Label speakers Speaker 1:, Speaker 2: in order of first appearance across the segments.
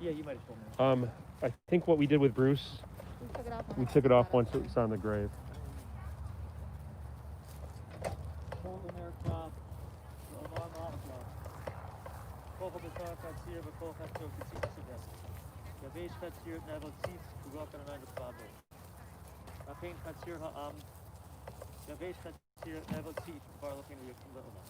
Speaker 1: Yeah, you might have told me.
Speaker 2: I think what we did with Bruce, we took it off once it was on the grave.
Speaker 1: Golden aircraft, Omar Malakla. Kocha Batar Katsir, Bakocha Tokatsi Sudet. Yavesh Katsir, Naval Seats, Kurokan and Agapado. Rapain Katsir Ha'am, Yavesh Katsir, Naval Seat, Barlakin Yakumba Oma.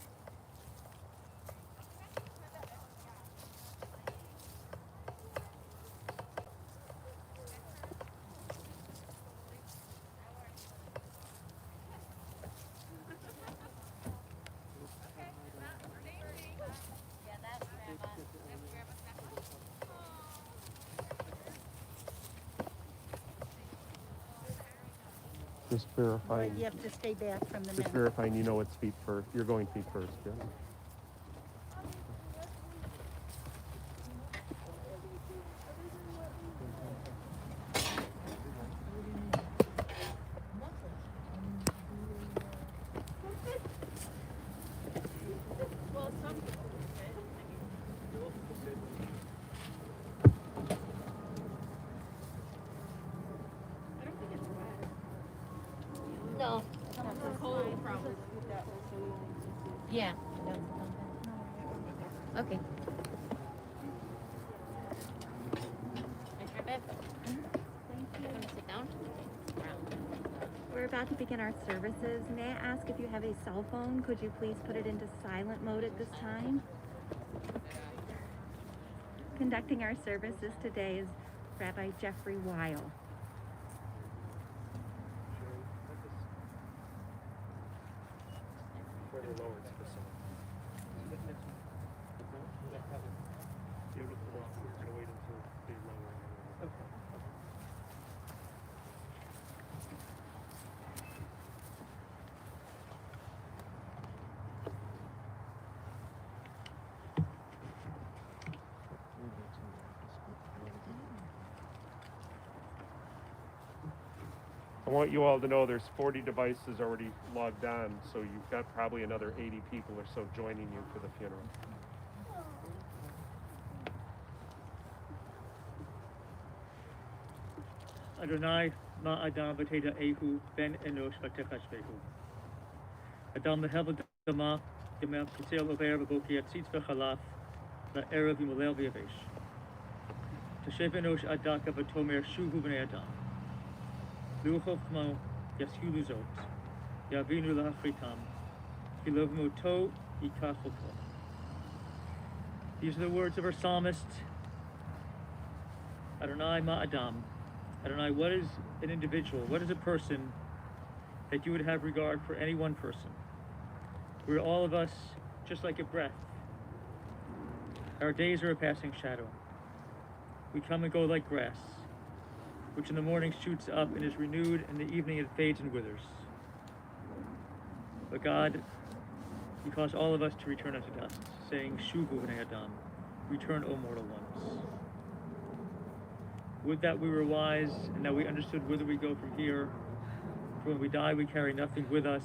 Speaker 2: Just verifying.
Speaker 3: You have to stay back from the
Speaker 2: Just
Speaker 3: minute.
Speaker 2: verifying you know it's feet first. You're going feet first, yeah.
Speaker 3: No. Yeah. Okay. Sit down.
Speaker 4: We're about to begin our services. May I ask if you have a cell phone? Could you please put it into silent mode at this time? Conducting our services today is Rabbi Jeffrey Weil.
Speaker 2: I want you all to know there's 40 devices already logged on, so you've got probably another 80 people or so joining you for the funeral.
Speaker 1: Adonai ma Adam v'teda ehu ben enosh v'techash behu. Adam mehevel dama yemel kisel over v'boki atzitz v'chalaf la'erev yimolel v'yavesh. Teshev enosh adaka v'tomer shuvu b'nei Adam. Lu'chochmo yashilu zot. Yavinu la'achritam. Kilov moto yikach oto. These are the words of our psalmist. Adonai ma Adam. Adonai, what is an individual? What is a person that you would have regard for any one person? We're all of us just like a breath. Our days are a passing shadow. We come and go like grass, which in the morning shoots up and is renewed, in the evening it fades and withers. But God, you cause all of us to return unto dust, saying, Shuvu b'nei Adam, return, O mortal ones. Would that we were wise, and that we understood whither we go from here. For when we die, we carry nothing with us,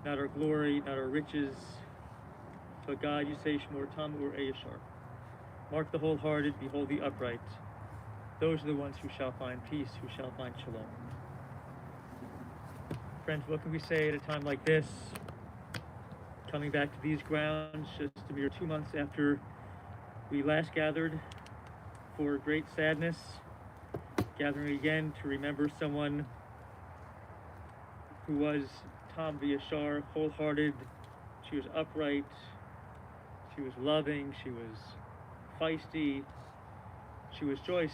Speaker 1: not our glory, not our riches. But God, you say, Shmor Tam Ur Eyashar. Mark the wholehearted, behold the upright. Those are the ones who shall find peace, who shall find shalom. Friends, what can we say at a time like this? Coming back to these grounds just a mere 2 months after we last gathered for great sadness, gathering again to remember someone who was Tam V'Yashar, wholehearted. She was upright, she was loving, she was feisty, she was Joyce.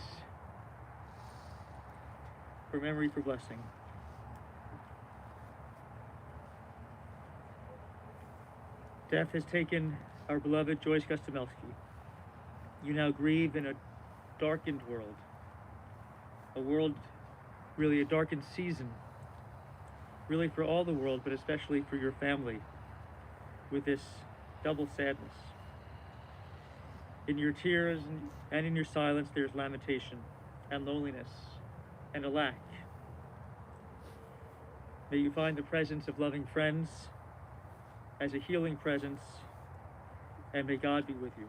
Speaker 1: For memory, for blessing. Death has taken our beloved Joyce Gostomelsky. You now grieve in a darkened world, a world, really a darkened season, really for all the world, but especially for your family, with this double sadness. In your tears and in your silence, there's lamentation and loneliness and a lack. May you find the presence of loving friends as a healing presence, and may God be with you.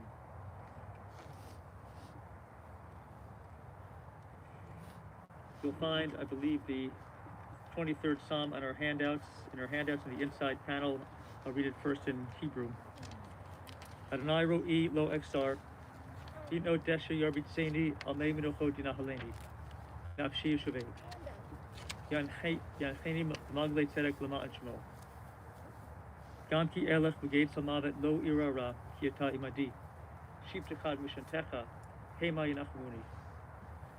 Speaker 1: You'll find, I believe, the 23rd Psalm on our handouts. In our handouts in the inside panel, I'll read it first in Hebrew. Adonai ro'i lo exar, ino desha yarbitseni al mei menochot yinahaleni, nafshi yeshuvei. Yancheni magle tzedek lama'an shemo. Gam ki elech b'geit salmavet lo ira ra, ki ata imadi. Shivtechad mishantecha, hema yinachmuni.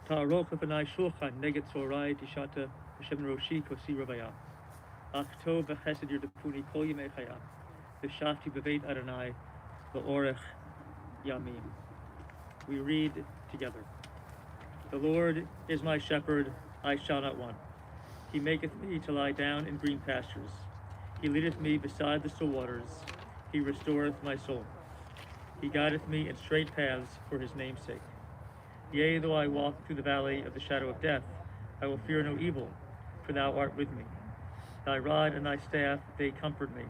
Speaker 1: Ta'aroch lefanai shulchan neget tzorai tishata b'shem roshi kosi ravaya. Ach tov v'chesed yerdepuni kol yemei chaya. V'shafti b'veit Adonai la'orech yamim. We read together. The Lord is my shepherd, I shall not want. He maketh me to lie down in green pastures. He leadeth me beside the still waters. He restoreth my soul. He guideth me in straight paths for his name's sake. Yea, though I walk through the valley of the shadow of death, I will fear no evil, for thou art with me. Thy rod and thy staff, they comfort me.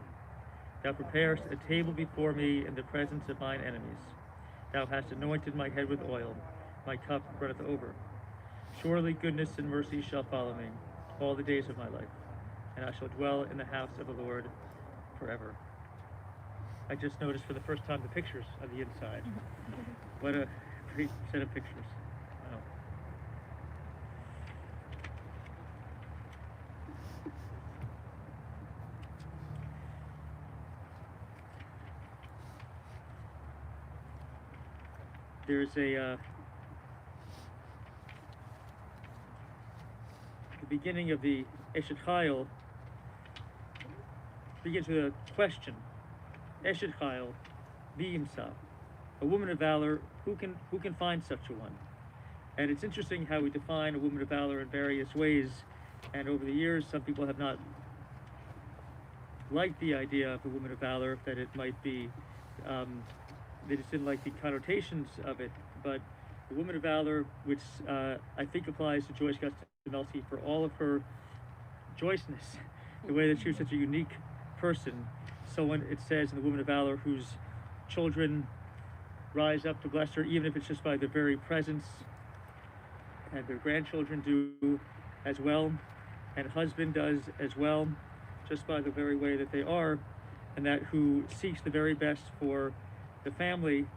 Speaker 1: Thou preparest a table before me in the presence of mine enemies. Thou hast anointed my head with oil. My cup runneth over. Surely goodness and mercy shall follow me all the days of my life, and I shall dwell in the house of the Lord forever. I just noticed for the first time the pictures of the inside. What a great set of pictures. Wow. There's the beginning of the Eshet Chayil begins with a question. Eshet Chayil, mi yimsa, a woman of valor, who can find such a one? And it's interesting how we define a woman of valor in various ways. And over the years, some people have not liked the idea of a woman of valor, that it might be, they just didn't like the connotations of it. But the woman of valor, which I think applies to Joyce Gostomelsky for all of her Joyceness, the way that she was such a unique person. Someone, it says in the woman of valor, whose children rise up to bless her, even if it's just by their very presence, and their grandchildren do as well, and husband does as well, just by the very way that they are, and that who seeks the very best for the family,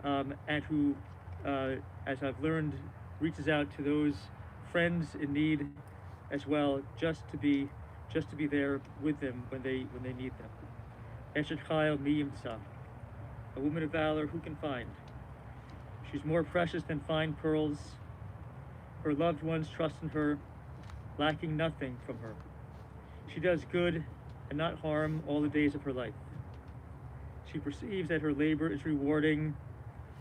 Speaker 1: and who, as I've learned, reaches out to those friends in need as well, just to be there with them when they need them. Eshet Chayil mi yimsa, a woman of valor who can find. She's more precious than fine pearls. Her loved ones trust in her, lacking nothing from her. She does good and not harm all the days of her life. She perceives that her labor is rewarding.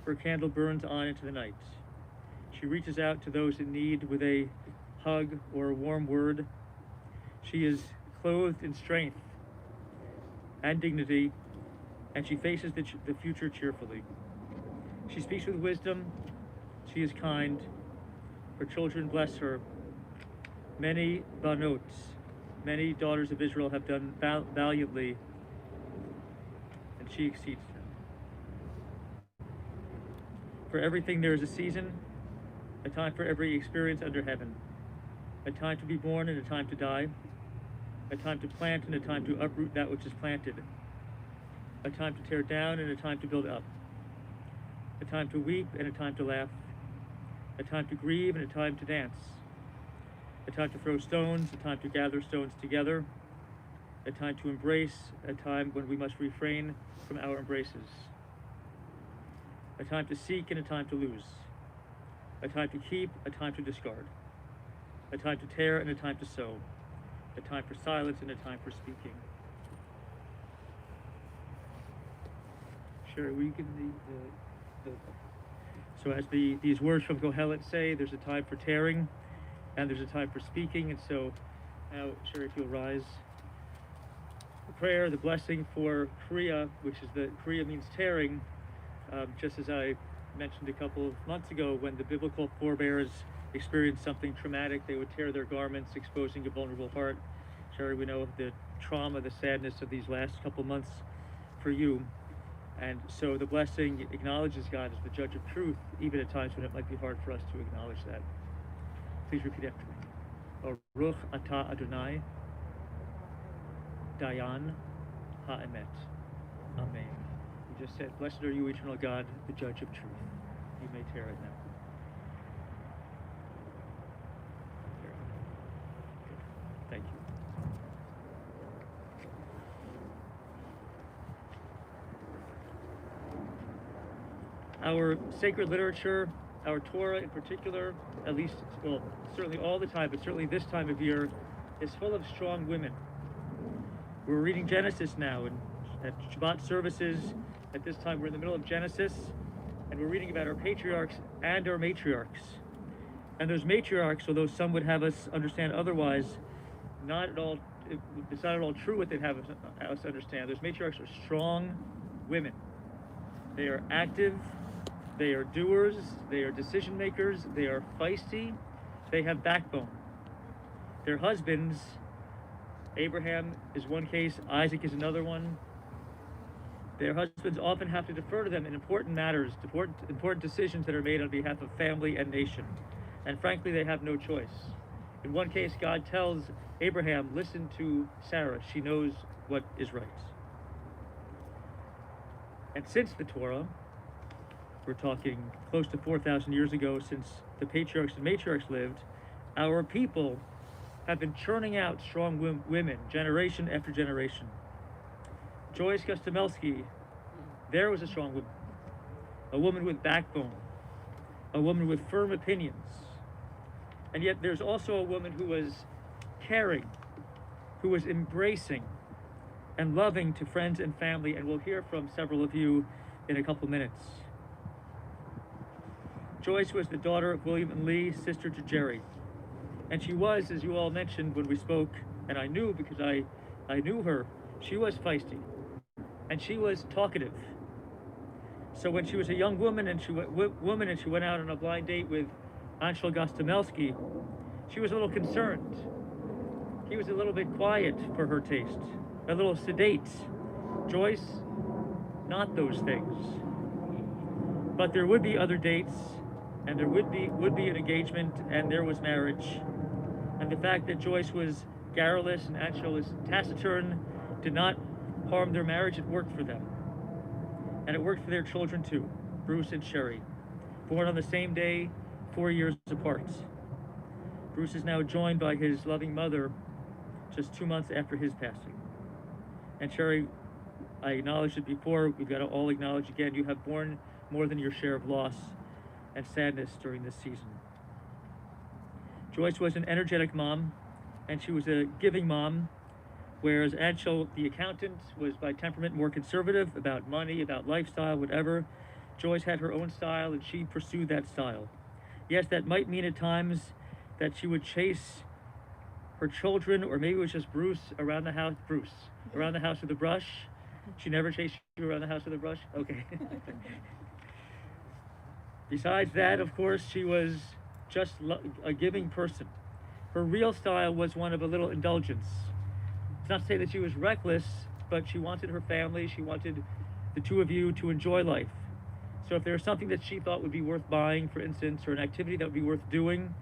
Speaker 1: Her candle burns on into the night. She reaches out to those in need with a hug or a warm word. She is clothed in strength and dignity, and she faces the future cheerfully. She speaks with wisdom. She is kind. Her children bless her. Many banot, many daughters of Israel have done valiantly, and she exceeds them. For everything there is a season, a time for every experience under heaven, a time to be born and a time to die, a time to plant and a time to uproot that which is planted, a time to tear down and a time to build up, a time to weep and a time to laugh, a time to grieve and a time to dance, a time to throw stones, a time to gather stones together, a time to embrace, a time when we must refrain from our embraces, a time to seek and a time to lose, a time to keep, a time to discard, a time to tear and a time to sow, a time for silence and a time for speaking. Sherry, will you give me the so as these words from Kohelet say, there's a time for tearing and there's a time for speaking. And so now, Sherry, if you'll rise. The prayer, the blessing for Kriya, which is Kriya means tearing, just as I mentioned a couple of months ago, when the biblical forebears experienced something traumatic, they would tear their garments, exposing a vulnerable heart. Sherry, we know the trauma, the sadness of these last couple months for you. And so the blessing acknowledges God as the judge of truth, even at times when it might be hard for us to acknowledge that. Please repeat after me. Baruch Atah Adonai, Dayan Ha'emet. Amen. You just said, "Blessed are you, eternal God, the judge of truth." You may tear it now. Tear it. Good. Thank you. Our sacred literature, our Torah in particular, at least, well, certainly all the time, but certainly this time of year, is full of strong women. We're reading Genesis now, and at Shabbat services, at this time we're in the middle of Genesis, and we're reading about our patriarchs and our matriarchs. And those matriarchs, although some would have us understand otherwise, it's not at all true what they'd have us understand. Those matriarchs are strong women. They are active, they are doers, they are decision makers, they are feisty, they have backbone. Their husbands, Abraham is one case, Isaac is another one. Their husbands often have to defer to them in important matters, important decisions that are made on behalf of family and nation. And frankly, they have no choice. In one case, God tells Abraham, listen to Sarah, she knows what is right. And since the Torah, we're talking close to 4,000 years ago, since the patriarchs and matriarchs lived, our people have been churning out strong women, generation after generation. Joyce Gostomelsky, there was a strong woman, a woman with backbone, a woman with firm opinions. And yet there's also a woman who was caring, who was embracing and loving to friends and family, and we'll hear from several of you in a couple minutes. Joyce was the daughter of William and Lee, sister to Jerry. And she was, as you all mentioned when we spoke, and I knew because I knew her, she was feisty. And she was talkative. So when she was a young woman and she went out on a blind date with Ansel Gostomelsky, she was a little concerned. He was a little bit quiet for her taste, a little sedate. Joyce, not those things. But there would be other dates, and there would be an engagement, and there was marriage. And the fact that Joyce was garrulous and Ansel was taciturn did not harm their marriage. It worked for them. And it worked for their children too, Bruce and Sherry, born on the same day, 4 years apart. Bruce is now joined by his loving mother just 2 months after his passing. And Sherry, I acknowledged it before, we've got to all acknowledge again, you have borne more than your share of loss and sadness during this season. Joyce was an energetic mom, and she was a giving mom, whereas Ansel, the accountant, was by temperament more conservative about money, about lifestyle, whatever. Joyce had her own style, and she pursued that style. Yes, that might mean at times that she would chase her children, or maybe it was just Bruce around the house. Around the house with a brush. She never chased you around the house with a brush? Okay. Besides that, of course, she was just a giving person. Her real style was one of a little indulgence. It's not to say that she was reckless, but she wanted her family, she wanted the two of you to enjoy life. So if there was something that she thought would be worth buying, for instance, or an activity that would be worth doing,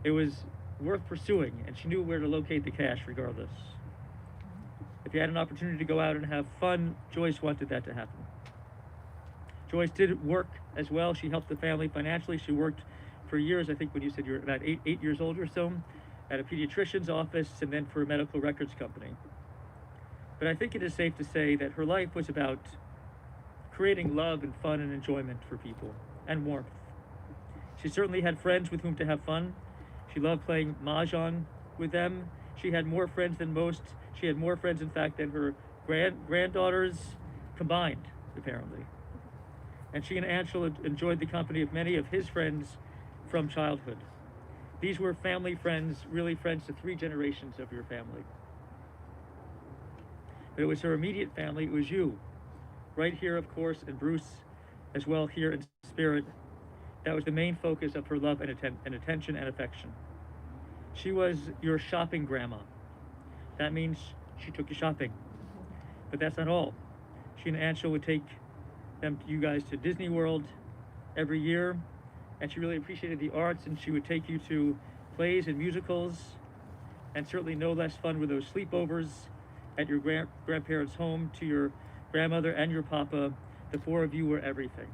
Speaker 1: it was worth pursuing, and she knew where to locate the cash regardless. If you had an opportunity to go out and have fun, Joyce wanted that to happen. Joyce did work as well. She helped the family financially. She worked for years, I think when you said you were about eight years old or so, at a pediatrician's office and then for a medical records company. But I think it is safe to say that her life was about creating love and fun and enjoyment for people, and warmth. She certainly had friends with whom to have fun. She loved playing mahjong with them. She had more friends than most. She had more friends, in fact, than her granddaughters combined, apparently. And she and Ansel enjoyed the company of many of his friends from childhood. These were family friends, really friends to 3 generations of your family. But it was her immediate family, it was you. Right here, of course, and Bruce as well here in spirit. That was the main focus of her love and attention and affection. She was your shopping grandma. That means she took you shopping. But that's not all. She and Ansel would take you guys to Disney World every year, and she really appreciated the arts, and she would take you to plays and musicals, And certainly no less fun were those sleepovers at your grandparents' home to your grandmother and your papa. The four of you were everything.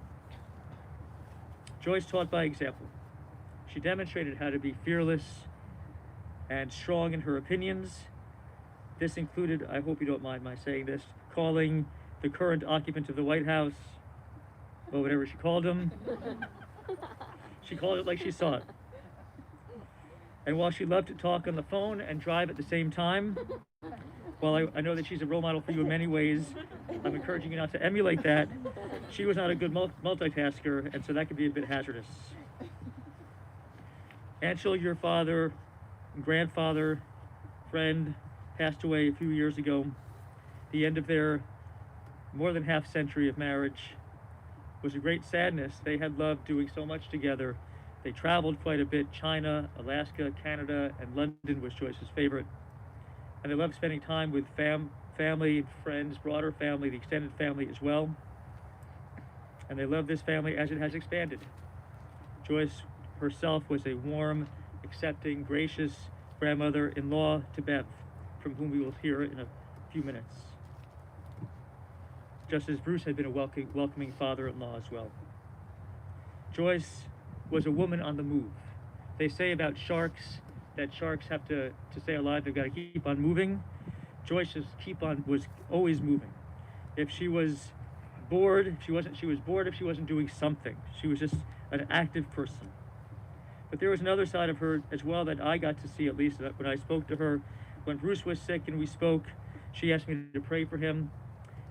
Speaker 1: Joyce taught by example. She demonstrated how to be fearless and strong in her opinions. This included, I hope you don't mind my saying this, calling the current occupant of the White House, or whatever she called him. She called it like she saw it. And while she loved to talk on the phone and drive at the same time, while I know that she's a role model for you in many ways, I'm encouraging you not to emulate that. She was not a good multitasker, and so that could be a bit hazardous. Anshel, your father, grandfather, friend, passed away a few years ago. The end of their more than half century of marriage was a great sadness. They had loved doing so much together. They traveled quite a bit. China, Alaska, Canada, and London was Joyce's favorite. And they loved spending time with family, friends, broader family, the extended family as well. And they loved this family as it has expanded. Joyce herself was a warm, accepting, gracious grandmother-in-law to Bev, from whom we will hear in a few minutes. Just as Bruce had been a welcoming father-in-law as well. Joyce was a woman on the move. They say about sharks that sharks have to stay alive, they've got to keep on moving. Joyce was always moving. If she was bored, she was bored if she wasn't doing something. She was just an active person. But there was another side of her as well that I got to see, at least when I spoke to her. When Bruce was sick and we spoke, she asked me to pray for him,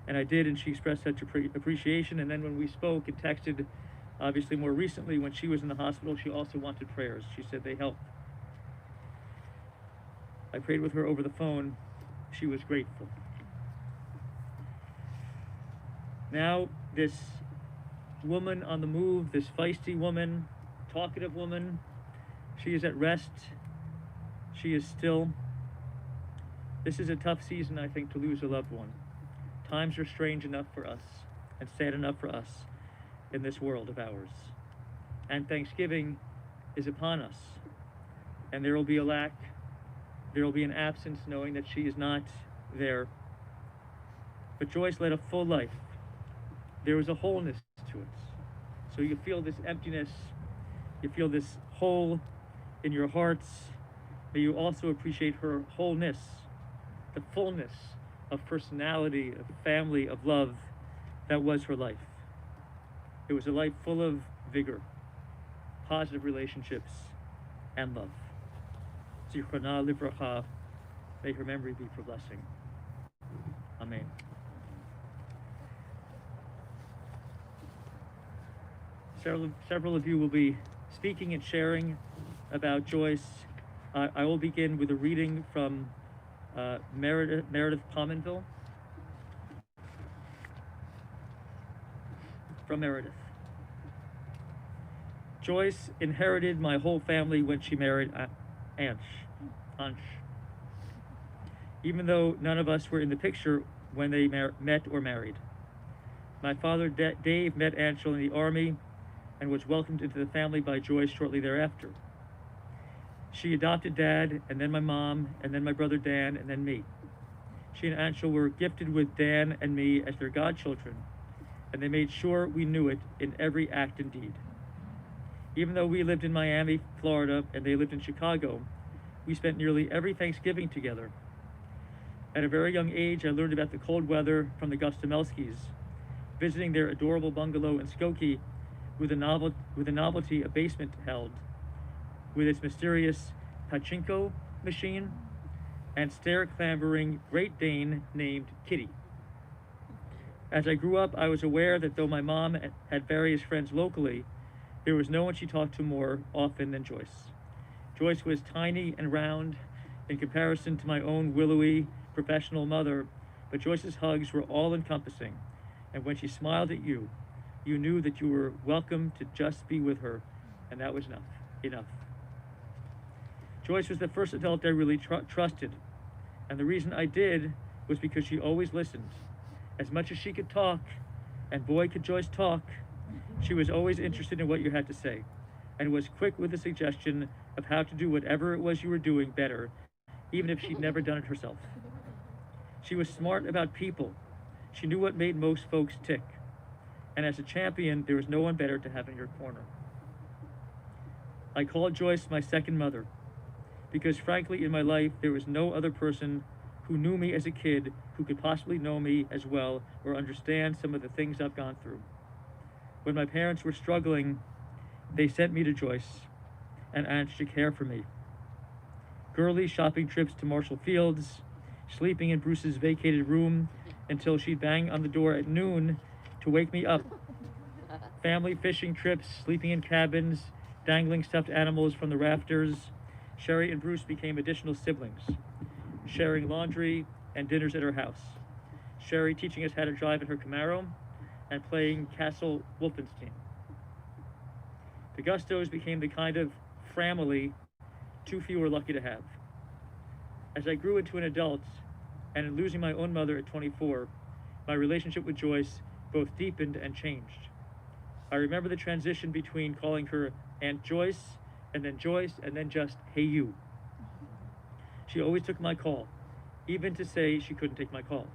Speaker 1: and I did, and she expressed such appreciation. And then when we spoke and texted, obviously more recently, when she was in the hospital, she also wanted prayers. She said they helped. I prayed with her over the phone. She was grateful. Now, this woman on the move, this feisty woman, talkative woman, she is at rest. She is still. This is a tough season, I think, to lose a loved one. Times are strange enough for us and sad enough for us in this world of ours. And Thanksgiving is upon us. And there will be a lack, there will be an absence knowing that she is not there. But Joyce led a full life. There was a wholeness to it. So you feel this emptiness, you feel this hole in your hearts. May you also appreciate her wholeness, the fullness of personality, of family, of love that was her life. It was a life full of vigor, positive relationships, and love. Zichrona livracha, may her memory be for blessing. Amen. Several of you will be speaking and sharing about Joyce. I will begin with a reading from Meredith Pominville. From Meredith. Joyce inherited my whole family when she married Ansh. Even though none of us were in the picture when they met or married. My father, Dave, met Anshel in the army and was welcomed into the family by Joyce shortly thereafter. She adopted Dad, and then my mom, and then my brother Dan, and then me. She and Anshel were gifted with Dan and me as their godchildren, and they made sure we knew it in every act and deed. Even though we lived in Miami, Florida, and they lived in Chicago, we spent nearly every Thanksgiving together. At a very young age, I learned about the cold weather from the Gostomelskys, visiting their adorable bungalow in Skokie with a novelty a basement held, with its mysterious pachinko machine and stair-clambering Great Dane named Kitty. As I grew up, I was aware that though my mom had various friends locally, there was no one she talked to more often than Joyce. Joyce was tiny and round in comparison to my own willowy professional mother, but Joyce's hugs were all-encompassing, and when she smiled at you, you knew that you were welcome to just be with her, and that was enough. Joyce was the first adult I really trusted, and the reason I did was because she always listened. As much as she could talk, and boy could Joyce talk, she was always interested in what you had to say, and was quick with a suggestion of how to do whatever it was you were doing better, even if she'd never done it herself. She was smart about people. She knew what made most folks tick. And as a champion, there was no one better to have in your corner. I called Joyce my second mother, because frankly, in my life, there was no other person who knew me as a kid who could possibly know me as well or understand some of the things I've gone through. When my parents were struggling, they sent me to Joyce and asked to care for me. Girly shopping trips to Marshall Fields, sleeping in Bruce's vacated room until she'd bang on the door at noon to wake me up. Family fishing trips, sleeping in cabins, dangling stuffed animals from the rafters. Sherry and Bruce became additional siblings, sharing laundry and dinners at her house. Sherry teaching us how to drive in her Camaro and playing Castle Wolfenstein. The Gustos became the kind of family too few were lucky to have. As I grew into an adult, and in losing my own mother at 24, my relationship with Joyce both deepened and changed. I remember the transition between calling her Aunt Joyce, and then just, hey you. She always took my call, even to say she couldn't take my call.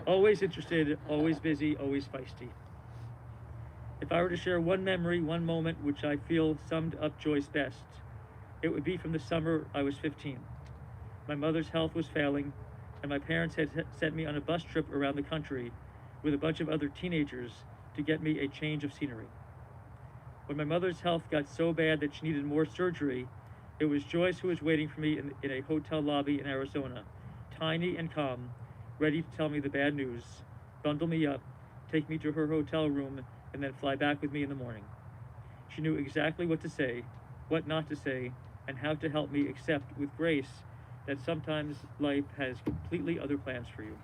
Speaker 1: Always interested, always busy, always feisty. If I were to share one memory, one moment which I feel summed up Joyce best, it would be from the summer I was 15. My mother's health was failing, and my parents had sent me on a bus trip around the country with a bunch of other teenagers to get me a change of scenery. When my mother's health got so bad that she needed more surgery, it was Joyce who was waiting for me in a hotel lobby in Arizona, tiny and calm, ready to tell me the bad news, bundle me up, take me to her hotel room, and then fly back with me in the morning. She knew exactly what to say, what not to say, and how to help me accept with grace that sometimes life has completely other plans for you.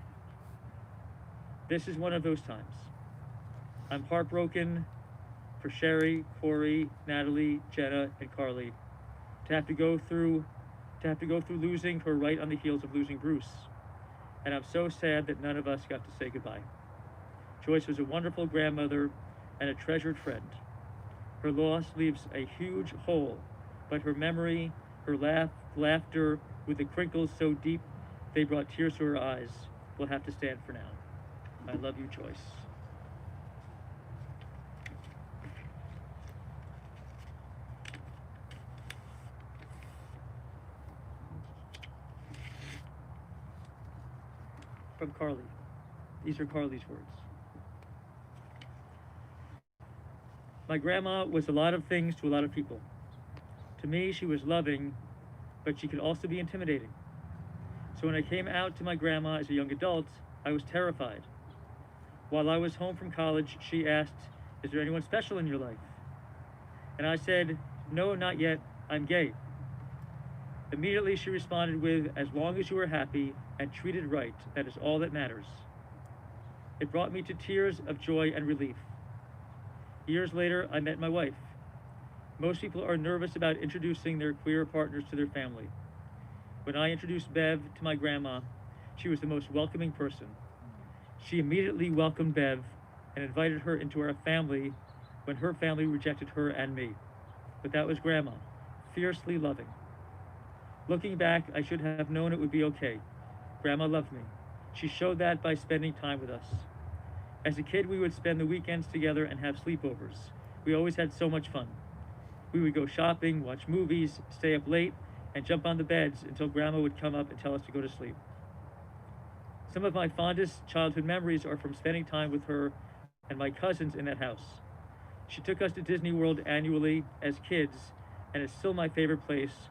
Speaker 1: This is one of those times. I'm heartbroken for Sherry, Corey, Natalie, Jenna, and Carly to have to go through losing her right on the heels of losing Bruce. And I'm so sad that none of us got to say goodbye. Joyce was a wonderful grandmother and a treasured friend. Her loss leaves a huge hole, but her memory, her laughter with the crinkles so deep they brought tears to her eyes will have to stand for now. I love you, Joyce. From Carly. These are Carly's words. My grandma was a lot of things to a lot of people. To me, she was loving, but she could also be intimidating. So when I came out to my grandma as a young adult, I was terrified. While I was home from college, she asked, "Is there anyone special in your life?" And I said, "No, not yet, I'm gay." Immediately she responded with, "As long as you are happy and treated right, that is all that matters." It brought me to tears of joy and relief. Years later, I met my wife. Most people are nervous about introducing their queer partners to their family. When I introduced Bev to my grandma, she was the most welcoming person. She immediately welcomed Bev and invited her into our family when her family rejected her and me. But that was Grandma, fiercely loving. Looking back, I should have known it would be okay. Grandma loved me. She showed that by spending time with us. As a kid, we would spend the weekends together and have sleepovers. We always had so much fun. We would go shopping, watch movies, stay up late, and jump on the beds until Grandma would come up and tell us to go to sleep. Some of my fondest childhood memories are from spending time with her and my cousins in that house. She took us to Disney World annually as kids, and it's still my favorite place,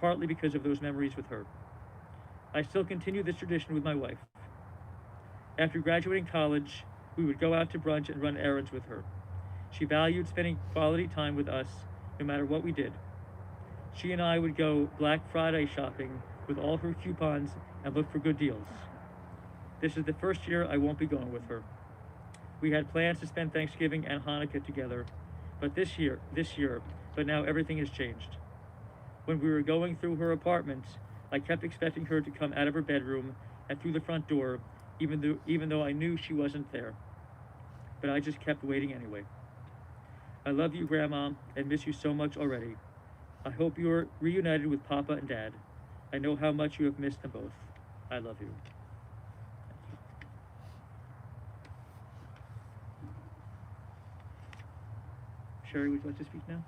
Speaker 1: partly because of those memories with her. I still continue this tradition with my wife. After graduating college, we would go out to brunch and run errands with her. She valued spending quality time with us, no matter what we did. She and I would go Black Friday shopping with all her coupons and look for good deals. This is the first year I won't be going with her. We had plans to spend Thanksgiving and Hanukkah together, but this year, but now everything has changed. When we were going through her apartment, I kept expecting her to come out of her bedroom and through the front door, even though I knew she wasn't there. But I just kept waiting anyway. I love you, Grandma, and miss you so much already. I hope you're reunited with Papa and Dad. I know how much you have missed them both. I love you. Sherry, would you like to speak now?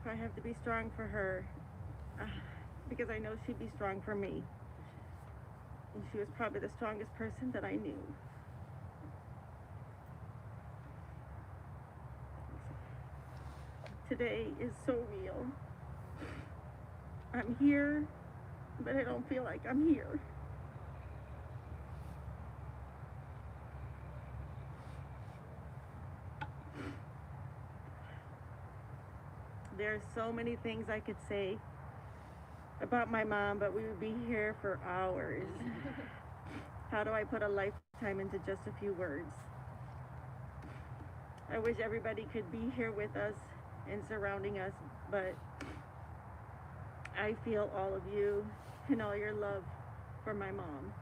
Speaker 5: I have to be strong for her because I know she'd be strong for me. And she was probably the strongest person that I knew. Today is so real. I'm here, but I don't feel like I'm here. There's so many things I could say about my mom, but we would be here for hours. How do I put a lifetime into just a few words? I wish everybody could be here with us and surrounding us, but I feel all of you and all your love for my mom.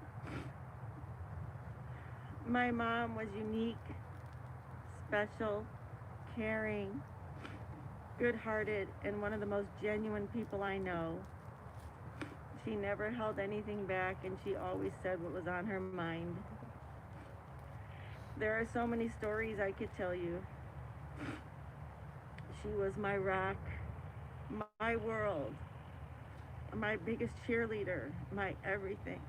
Speaker 5: My mom was unique, special, caring, good-hearted, and one of the most genuine people I know. She never held anything back, and she always said what was on her mind. There are so many stories I could tell you. She was my rock, my world, my biggest cheerleader, my everything,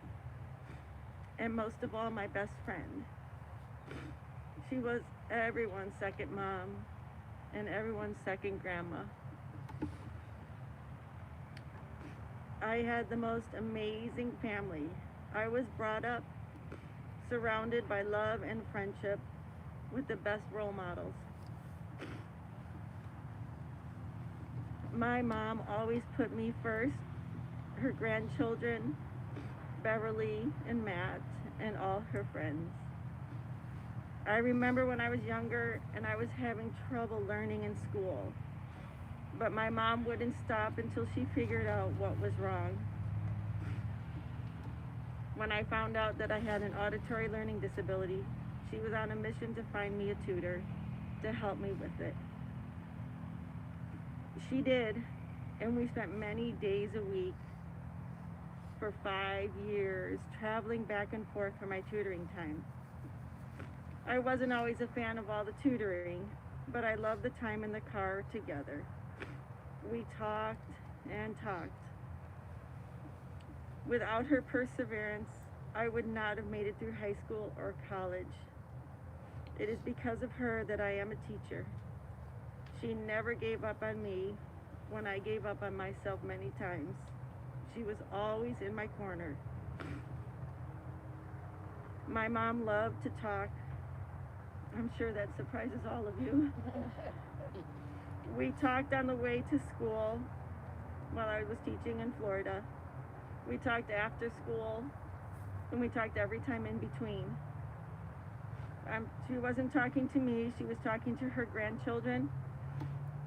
Speaker 5: and most of all, my best friend. She was everyone's second mom and everyone's second grandma. I had the most amazing family. I was brought up surrounded by love and friendship with the best role models. My mom always put me first, her grandchildren, Beverly and Matt, and all her friends. I remember when I was younger and I was having trouble learning in school, but my mom wouldn't stop until she figured out what was wrong. When I found out that I had an auditory learning disability, she was on a mission to find me a tutor to help me with it. She did, and we spent many days a week for 5 years traveling back and forth for my tutoring time. I wasn't always a fan of all the tutoring, but I loved the time in the car together. We talked and talked. Without her perseverance, I would not have made it through high school or college. It is because of her that I am a teacher. She never gave up on me when I gave up on myself many times. She was always in my corner. My mom loved to talk. I'm sure that surprises all of you. We talked on the way to school while I was teaching in Florida. We talked after school, and we talked every time in between. She wasn't talking to me, she was talking to her grandchildren,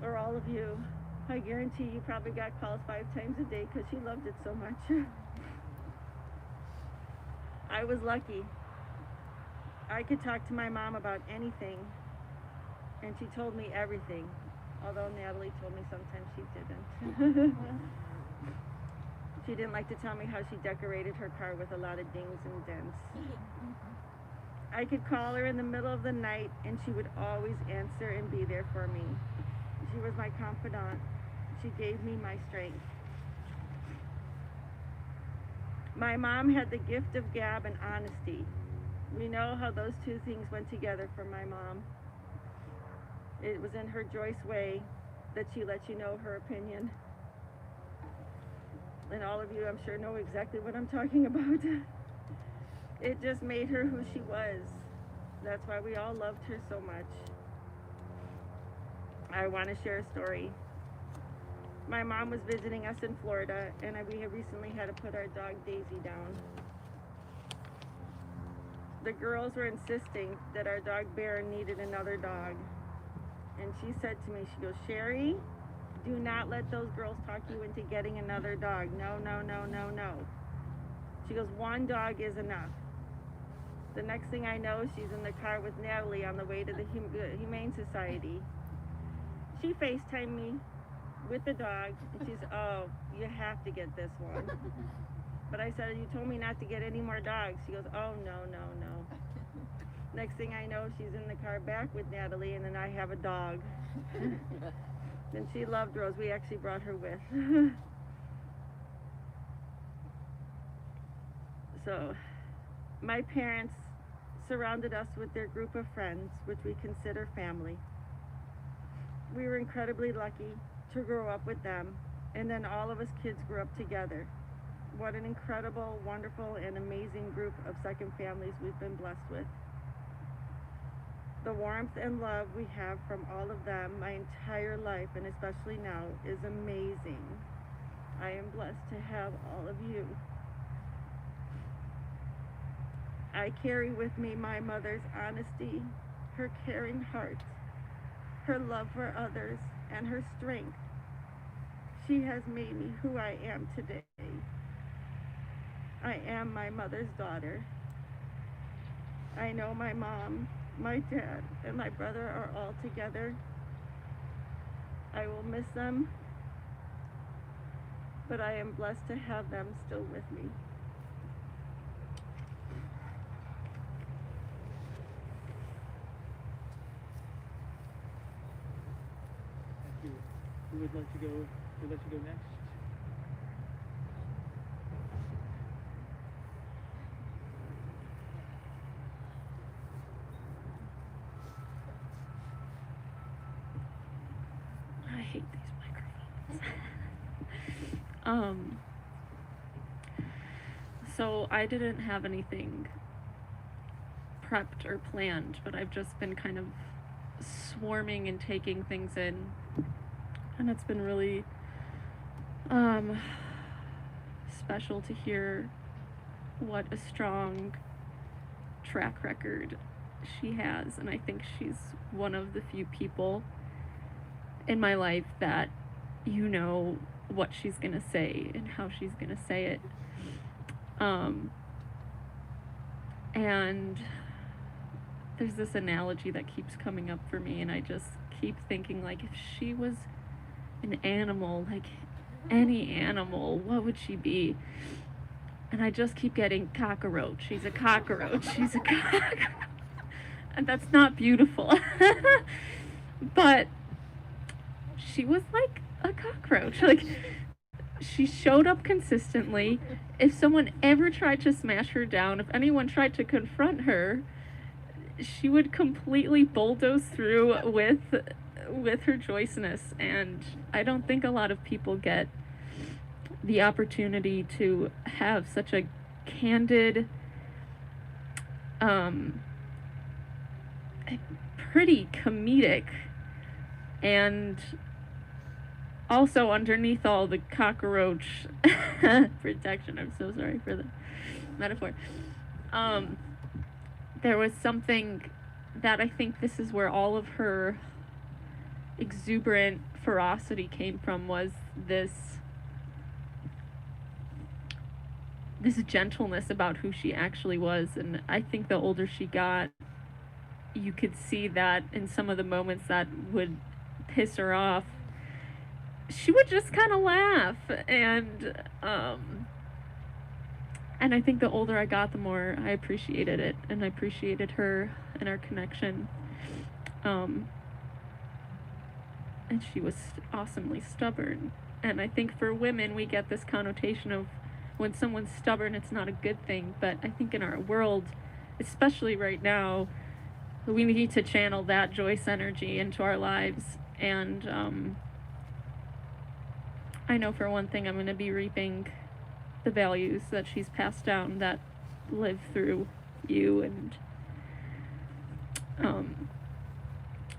Speaker 5: or all of you. I guarantee you probably got calls 5 times a day because she loved it so much. I was lucky. I could talk to my mom about anything, and she told me everything, although Natalie told me sometimes she didn't. She didn't like to tell me how she decorated her car with a lot of dings and dents. I could call her in the middle of the night, and she would always answer and be there for me. She was my confidant. She gave me my strength. My mom had the gift of gab and honesty. We know how those two things went together for my mom. It was in her Joyce way that she let you know her opinion. And all of you, I'm sure, know exactly what I'm talking about. It just made her who she was. That's why we all loved her so much. I want to share a story. My mom was visiting us in Florida, and we have recently had to put our dog Daisy down. the girls were insisting that our dog Bear needed another dog. And she said to me, she goes, Sherry, do not let those girls talk you into getting another dog. No, no, no, no, no. She goes, one dog is enough. The next thing I know, she's in the car with Natalie on the way to the Humane Society. She FaceTimed me with the dog, and she's, oh, you have to get this one. But I said, you told me not to get any more dogs. She goes, oh, no, no, no. Next thing I know, she's in the car back with Natalie, and then I have a dog. And she loved Rose. We actually brought her with. So, my parents surrounded us with their group of friends, which we consider family. We were incredibly lucky to grow up with them, and then all of us kids grew up together. What an incredible, wonderful, and amazing group of second families we've been blessed with. The warmth and love we have from all of them my entire life, and especially now, is amazing. I am blessed to have all of you. I carry with me my mother's honesty, her caring heart, her love for others, and her strength. She has made me who I am today. I am my mother's daughter. I know my mom, my dad, and my brother are all together. I will miss them, but I am blessed to have them still with me.
Speaker 1: Thank you. Who would like to go? Who would like to go next?
Speaker 6: I hate these microphones. So I didn't have anything prepped or planned, but I've just been kind of swarming and taking things in, and it's been really special to hear what a strong track record she has, and I think she's one of the few people in my life that you know what she's gonna say and how she's gonna say it. And there's this analogy that keeps coming up for me, and I just keep thinking, like, if she was an animal, like any animal, what would she be? And I just keep getting cockroach. She's a cockroach. She's a cockroach. And that's not beautiful. But she was like a cockroach. Like, she showed up consistently. If someone ever tried to smash her down, if anyone tried to confront her, she would completely bulldoze through with her Joyceness. And I don't think a lot of people get the opportunity to have such a candid, pretty comedic, and also underneath all the cockroach protection, I'm so sorry for the metaphor, there was something that I think this is where all of her exuberant ferocity came from, was this gentleness about who she actually was. And I think the older she got, you could see that in some of the moments that would piss her off, she would just kind of laugh. And I think the older I got, the more I appreciated it, and I appreciated her and our connection. And she was awesomely stubborn. And I think for women, we get this connotation of when someone's stubborn, it's not a good thing. But I think in our world, especially right now, we need to channel that Joyce energy into our lives. And I know for one thing, I'm going to be reaping the values that she's passed down that live through you and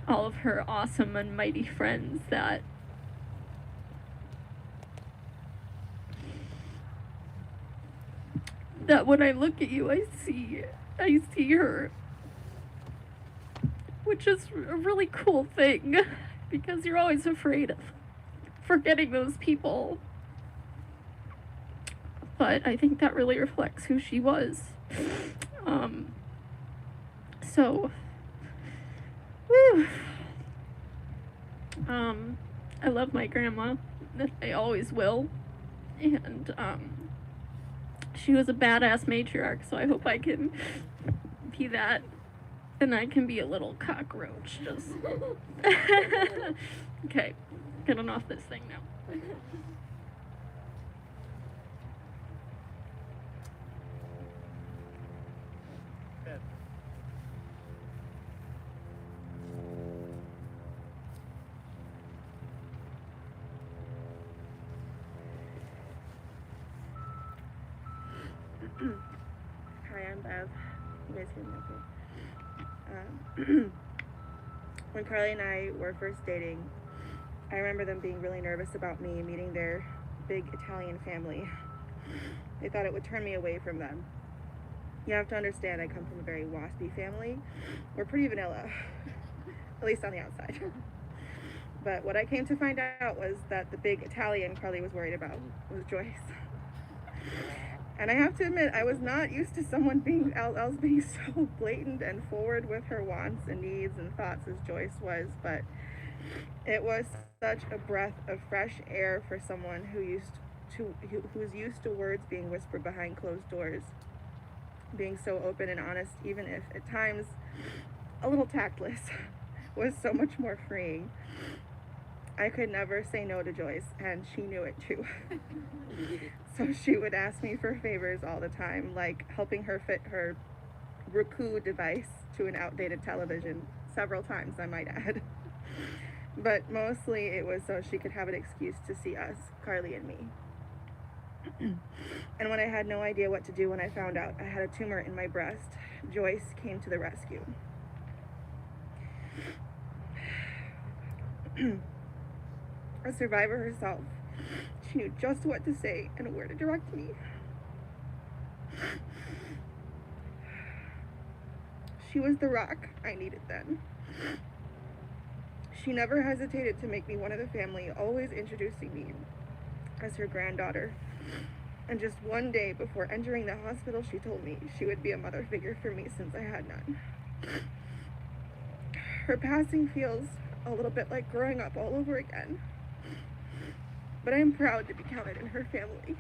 Speaker 6: all of her awesome and mighty friends that when I look at you, I see I see her, which is a really cool thing because you're always afraid of forgetting those people. But I think that really reflects who she was. So, whew. I love my grandma, and I always will. And she was a badass matriarch, so I hope I can be that, and I can be a little cockroach. Just okay, getting off this thing now.
Speaker 5: Hi, I'm Bev. You guys can make it. When Carly and I were first dating, I remember them being really nervous about me meeting their big Italian family. They thought it would turn me away from them. You have to understand, I come from a very waspy family. We're pretty vanilla, at least on the outside. But what I came to find out was that the big Italian Carly was worried about was Joyce. And I have to admit, I was not used to someone else being so blatant and forward with her wants and needs and thoughts as Joyce was, but it was such a breath of fresh air for someone who's used to words being whispered behind closed doors. Being so open and honest, even if at times a little tactless, was so much more freeing. I could never say no to Joyce, and she knew it too. So she would ask me for favors all the time, like helping her fit her Roku device to an outdated television, several times I might add. But mostly it was so she could have an excuse to see us, Carly and me. And when I had no idea what to do when I found out I had a tumor in my breast, Joyce came to the rescue. A survivor herself, she knew just what to say and where to direct me. She was the rock I needed then. She never hesitated to make me one of the family, always introducing me as her granddaughter. And just one day before entering the hospital, she told me she would be a mother figure for me since I had none. Her passing feels a little bit like growing up all over again. But I'm proud to be counted in her family.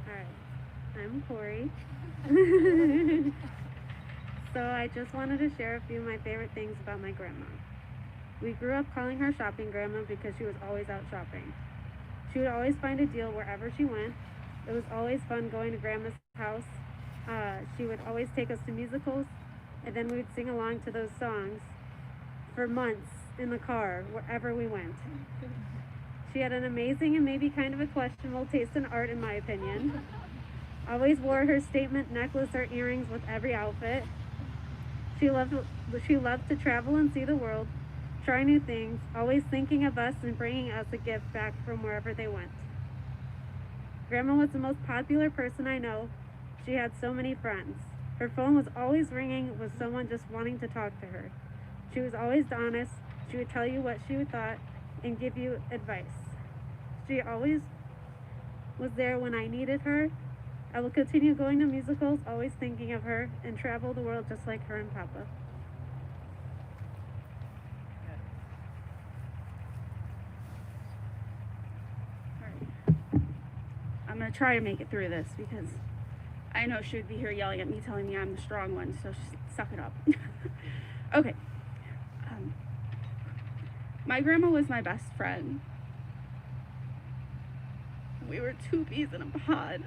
Speaker 7: Alright, I'm Corey. So I just wanted to share a few of my favorite things about my grandma. We grew up calling her shopping grandma because she was always out shopping. She would always find a deal wherever she went. It was always fun going to grandma's house. She would always take us to musicals, and then we would sing along to those songs for months in the car, wherever we went. She had an amazing and maybe kind of a questionable taste in art, in my opinion. Always wore her statement necklace or earrings with every outfit. She loved to travel and see the world, try new things, always thinking of us and bringing us a gift back from wherever they went. Grandma was the most popular person I know. She had so many friends. Her phone was always ringing with someone just wanting to talk to her. She was always honest. She would tell you what she thought and give you advice. She always was there when I needed her. I will continue going to musicals, always thinking of her, and travel the world just like her and Papa.
Speaker 8: I'm going to try to make it through this because I know she would be here yelling at me, telling me I'm the strong one, so suck it up. Okay. My grandma was my best friend. We were two peas in a pod,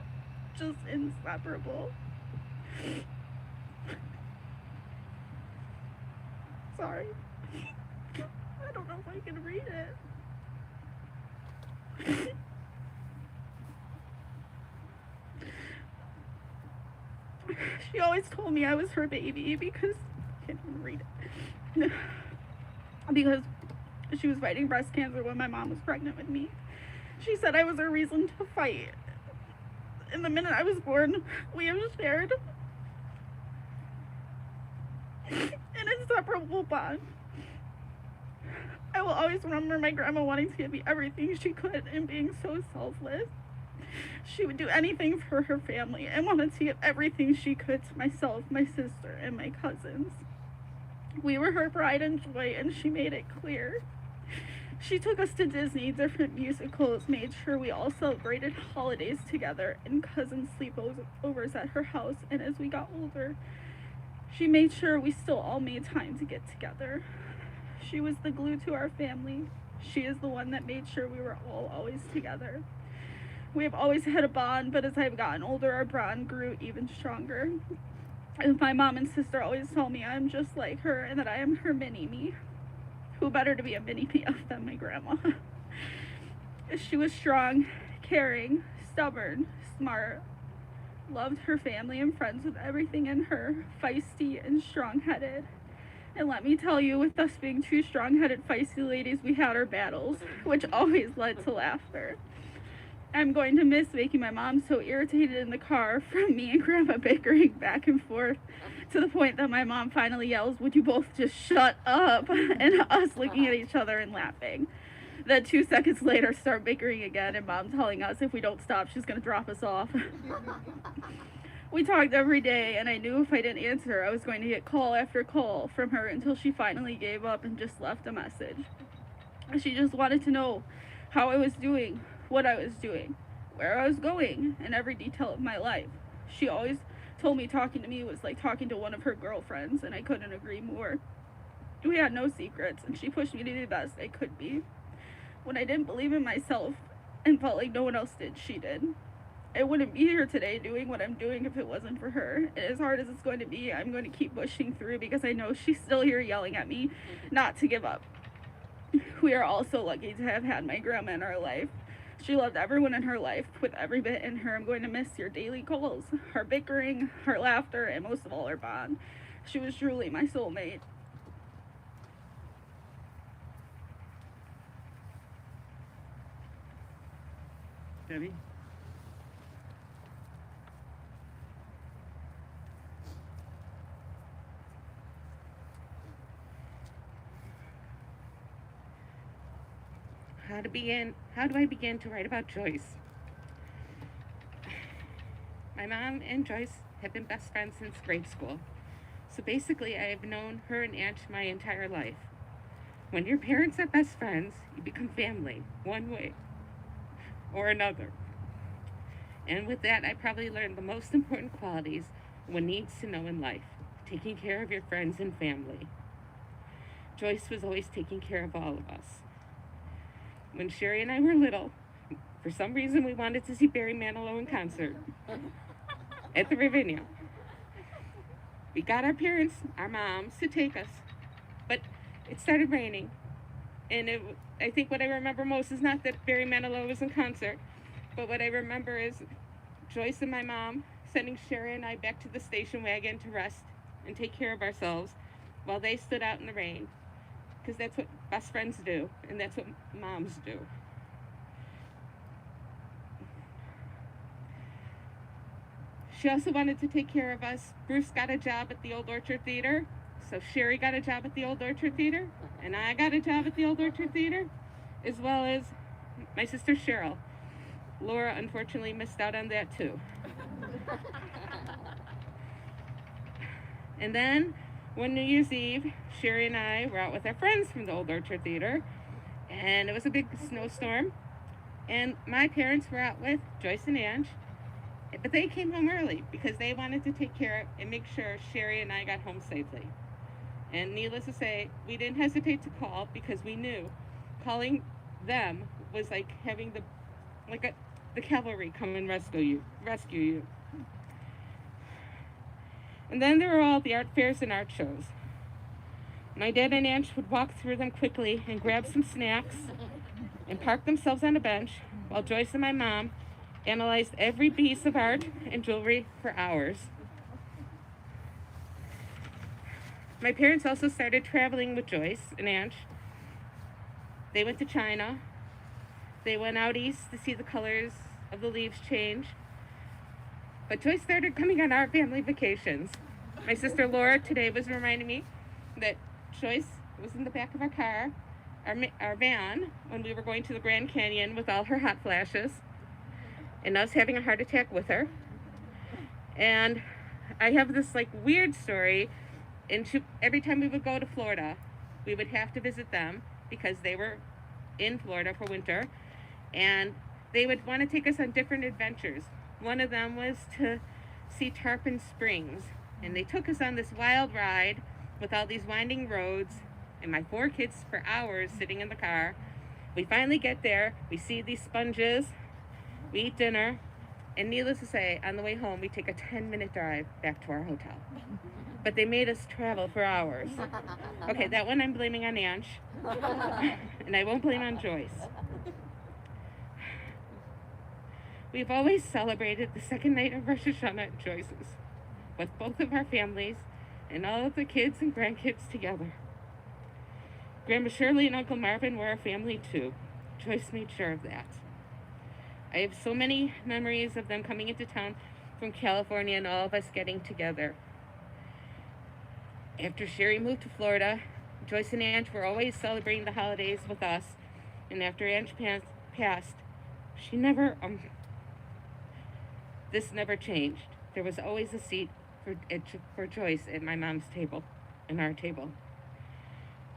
Speaker 8: just inseparable. Sorry. I don't know if I can read it. She always told me I was her baby because I can't even read it. Because she was fighting breast cancer when my mom was pregnant with me. She said I was her reason to fight. And the minute I was born, we have shared an inseparable bond. I will always remember my grandma wanting to give me everything she could and being so selfless. She would do anything for her family and wanted to give everything she could to myself, my sister, and my cousins. We were her pride and joy, and she made it clear. She took us to Disney, different musicals, made sure we all celebrated holidays together, and cousin sleepovers at her house. And as we got older, she made sure we still all made time to get together. She was the glue to our family. She is the one that made sure we were all always together. We have always had a bond, but as I've gotten older, our bond grew even stronger. And my mom and sister always tell me I'm just like her and that I am her mini-me. Who better to be a mini-me of than my grandma? She was strong, caring, stubborn, smart, loved her family and friends with everything in her, feisty and strong-headed. And let me tell you, with us being two strong-headed, feisty ladies, we had our battles, which always led to laughter. I'm going to miss making my mom so irritated in the car from me and Grandma bickering back and forth to the point that my mom finally yells, "Would you both just shut up?" and us looking at each other and laughing. Then 2 seconds later, start bickering again, and Mom telling us if we don't stop, she's going to drop us off. We talked every day, and I knew if I didn't answer, I was going to get call after call from her until she finally gave up and just left a message. She just wanted to know how I was doing, what I was doing, where I was going, and every detail of my life. She always told me talking to me was like talking to one of her girlfriends, and I couldn't agree more. We had no secrets, and she pushed me to be the best I could be. When I didn't believe in myself and felt like no one else did, she did. I wouldn't be here today doing what I'm doing if it wasn't for her. And as hard as it's going to be, I'm going to keep pushing through because I know she's still here yelling at me not to give up. We are all so lucky to have had my grandma in our life. She loved everyone in her life with every bit in her. I'm going to miss your daily calls, her bickering, her laughter, and most of all, her bond. She was truly my soulmate.
Speaker 1: Debbie?
Speaker 9: How do I begin to write about Joyce? My mom and Joyce have been best friends since grade school. So basically, I have known her and Aunt my entire life. When your parents are best friends, you become family, one way or another. And with that, I probably learned the most important qualities one needs to know in life: taking care of your friends and family. Joyce was always taking care of all of us. When Sherry and I were little, for some reason we wanted to see Barry Manilow in concert at the Ravinia. We got our parents, our moms, to take us, but it started raining. And I think what I remember most is not that Barry Manilow was in concert, but what I remember is Joyce and my mom sending Sherry and I back to the station wagon to rest and take care of ourselves while they stood out in the rain. Because that's what best friends do, and that's what moms do. She also wanted to take care of us. Bruce got a job at the Old Orchard Theater, so Sherry got a job at the Old Orchard Theater, and I got a job at the Old Orchard Theater, as well as my sister Cheryl. Laura unfortunately missed out on that too. And then, one New Year's Eve, Sherry and I were out with our friends from the Old Orchard Theater, and it was a big snowstorm, and my parents were out with Joyce and Ange, but they came home early because they wanted to take care of and make sure Sherry and I got home safely. And needless to say, we didn't hesitate to call because we knew calling them was like having the cavalry come and rescue you. And then there were all the art fairs and art shows. My dad and Aunt would walk through them quickly and grab some snacks and park themselves on a bench while Joyce and my mom analyzed every piece of art and jewelry for hours. My parents also started traveling with Joyce and Ange. They went to China. They went out east to see the colors of the leaves change. But Joyce started coming on our family vacations. My sister Laura today was reminding me that Joyce was in the back of our car, our van, when we were going to the Grand Canyon with all her hot flashes, and us having a heart attack with her. And I have this like weird story. And every time we would go to Florida, we would have to visit them because they were in Florida for winter, and they would want to take us on different adventures. One of them was to see Tarpon Springs, and they took us on this wild ride with all these winding roads, and my 4 kids for hours sitting in the car. We finally get there, we see these sponges, we eat dinner, and needless to say, on the way home, we take a 10-minute drive back to our hotel. But they made us travel for hours. Okay, that one I'm blaming on Ange, and I won't blame on Joyce. We've always celebrated the second night of Rosh Hashanah at Joyce's, with both of our families and all of the kids and grandkids together. Grandma Shirley and Uncle Marvin were our family too. Joyce made sure of that. I have so many memories of them coming into town from California and all of us getting together. After Sherry moved to Florida, Joyce and Ange were always celebrating the holidays with us, and after Ange passed, this never changed. There was always a seat for Joyce at my mom's table and our table.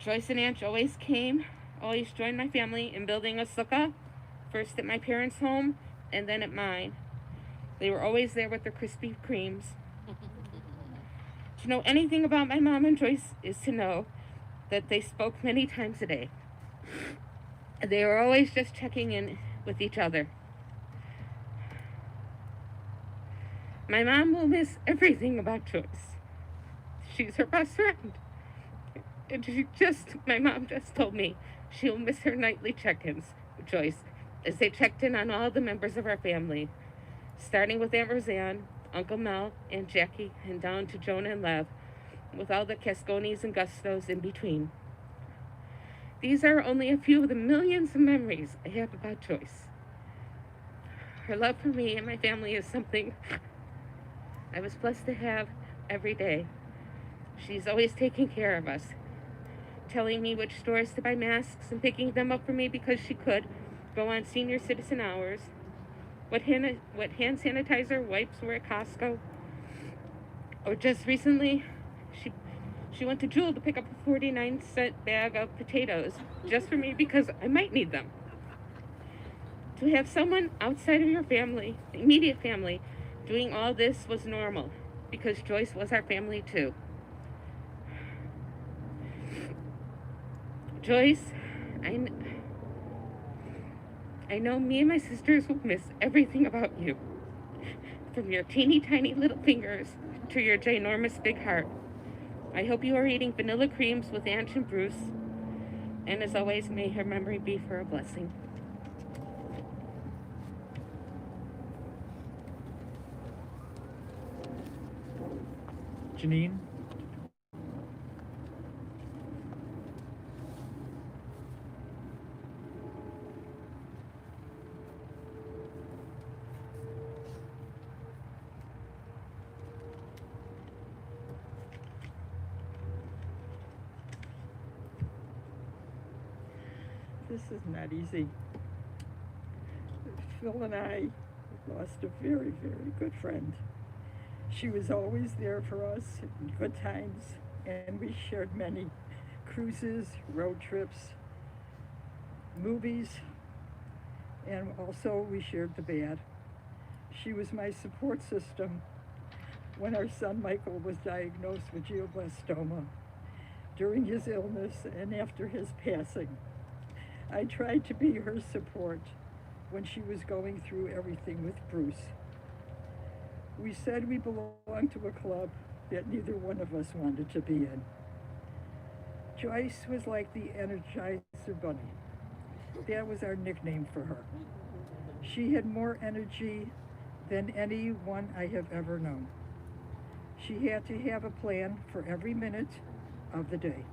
Speaker 9: Joyce and Ange always joined my family in building a sukkah, first at my parents' home and then at mine. They were always there with their Krispy Kremes. To know anything about my mom and Joyce is to know that they spoke many times a day. They were always just checking in with each other. My mom will miss everything about Joyce. She's her best friend. And my mom just told me she'll miss her nightly check-ins with Joyce as they checked in on all the members of our family, starting with Aunt Roseanne, Uncle Mel, Aunt Jackie, and down to Jonah and Lev, with all the Casconis and Gustos in between. These are only a few of the millions of memories I have about Joyce. Her love for me and my family is something I was blessed to have every day. She's always taking care of us, telling me which stores to buy masks and picking them up for me because she could go on senior citizen hours, what hand sanitizer wipes were at Costco, or just recently, she went to Jewel to pick up a 49-cent bag of potatoes just for me because I might need them. To have someone outside of your family, immediate family, doing all this was normal because Joyce was our family too. Joyce, I know me and my sisters will miss everything about you, from your teeny tiny little fingers to your ginormous big heart. I hope you are eating vanilla creams with Ange and Bruce, and as always, may her memory be for a blessing.
Speaker 1: Janine?
Speaker 10: This is not easy. Phil and I lost a very, very good friend. She was always there for us in good times, and we shared many cruises, road trips, movies, and also we shared the bad. She was my support system when our son Michael was diagnosed with glioblastoma, during his illness and after his passing. I tried to be her support when she was going through everything with Bruce. We said we belonged to a club that neither one of us wanted to be in. Joyce was like the Energizer Bunny. That was our nickname for her. She had more energy than anyone I have ever known. She had to have a plan for every minute of the day.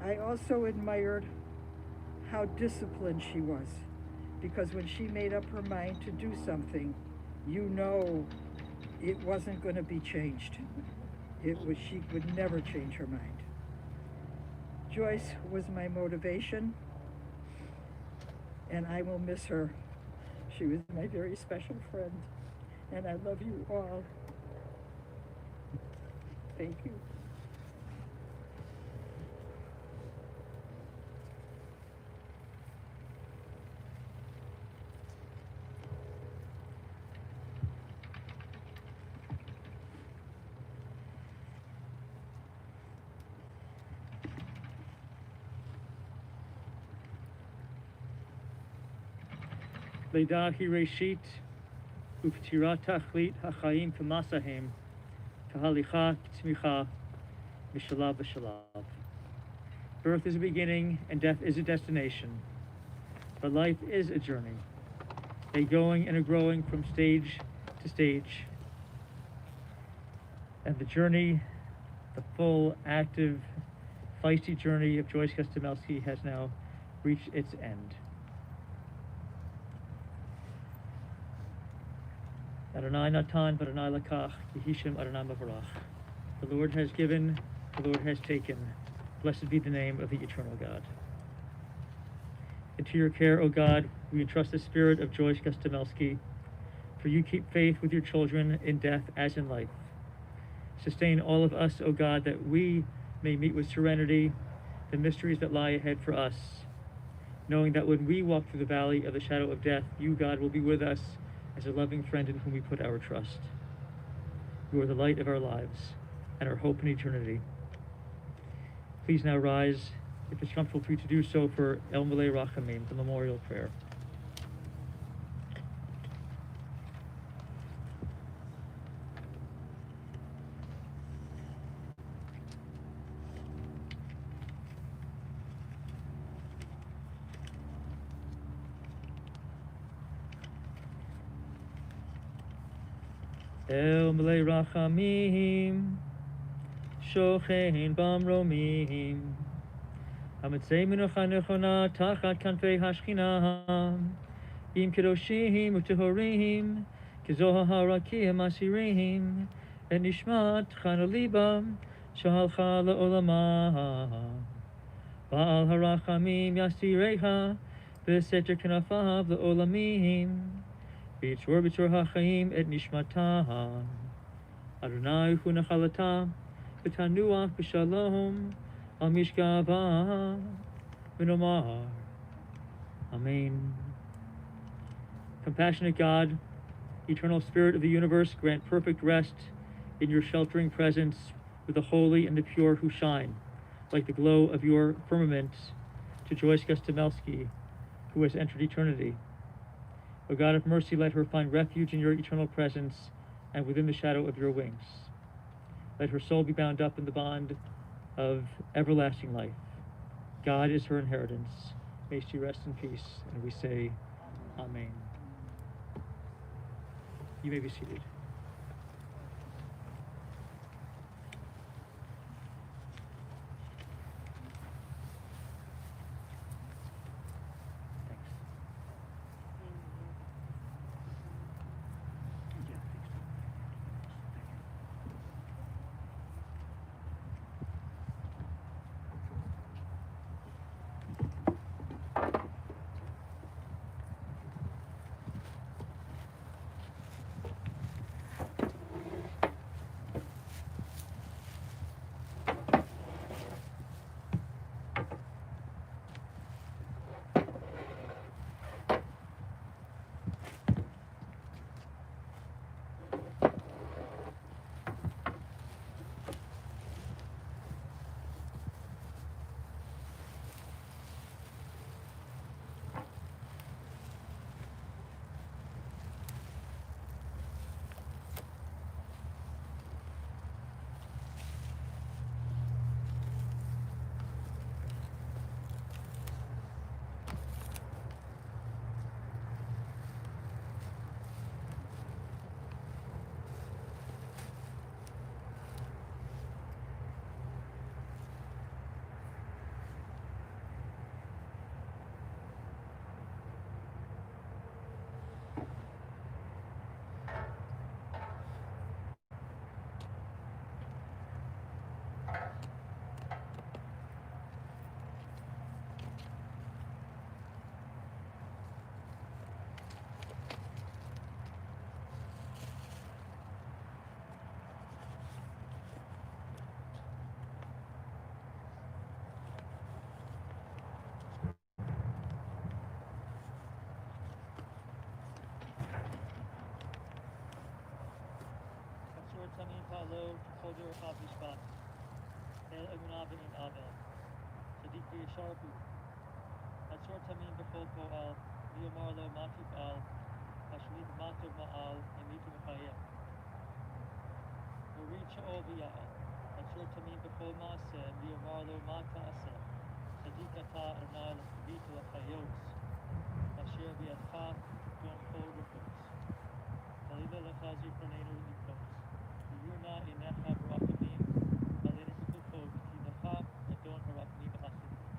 Speaker 10: I also admired how disciplined she was, because when she made up her mind to do something, you know it wasn't going to be changed. She would never change her mind. Joyce was my motivation, and I will miss her. She was my very special friend, and I love you all. Thank you.
Speaker 1: לידה היא ראשית, ופטירת תכלית החיים כמסהם, כהליכה כצמיחה, משלב לשלב. Birth is a beginning, and death is a destination. But life is a journey, a going and a growing from stage to stage. And the journey, the full, active, feisty journey of Joyce Gostomelsky has now reached its end. Adonai Natan, Adonai Lakach, Yehishim Adonai Mavarach. The Lord has given, the Lord has taken. Blessed be the name of the eternal God. Into your care, O God, we entrust the spirit of Joyce Gostomelsky, for you keep faith with your children in death as in life. Sustain all of us, O God, that we may meet with serenity the mysteries that lie ahead for us, knowing that when we walk through the valley of the shadow of death, you, God, will be with us as a loving friend in whom we put our trust. You are the light of our lives and our hope in eternity. Please now rise, if it's comfortable for you to do so, for El Malei Rachamim, the memorial prayer. El Malei Rachamim, Shochein Bamromim, Hamitzei Menucha Nechona Tachat Kanfei Hashchina, Im Kedoshim Utehorim, Kizoha Harakim Asirim, Et Nishmat Chana Libam, Shahalcha Le'olama, Baal Harachamim Yasirecha, Beseter Knafav Le'olamim, B'tzur HaChaim Et Nishmata, Adonai Hu Nachalata, V'tanuach B'shalom, Al Mishkava, V'nomar, Amen. Compassionate God, eternal Spirit of the universe, grant perfect rest in your sheltering presence with the holy and the pure who shine, like the glow of your firmament, to Joyce Gostomelsky, who has entered eternity. O God of mercy, let her find refuge in your eternal presence and within the shadow of your wings. Let her soul be bound up in the bond of everlasting life. God is her inheritance. May she rest in peace. And we say, Amen. You may be seated. Kodur Abishpat, El Emunabin and Abel, Sadiq Sharpu, Atsor Tamim Befoko Al, Leo Marlo Matuk Al, Ashrid Matuk Ma'al, and Mitu Machayel. Uricha Ovial, Atsor Tamim Befo Mase, Leo Marlo Mata Ase, Sadiq Ata Ernal, Mitu Achayos, Asher Biatcha, Don Kodukos, Kalila Lachazi Pranenu Nikos, Yurna Inecha Barakamim, Alina Kukukot, Kidacha, Adon Harakamim Hasidikos.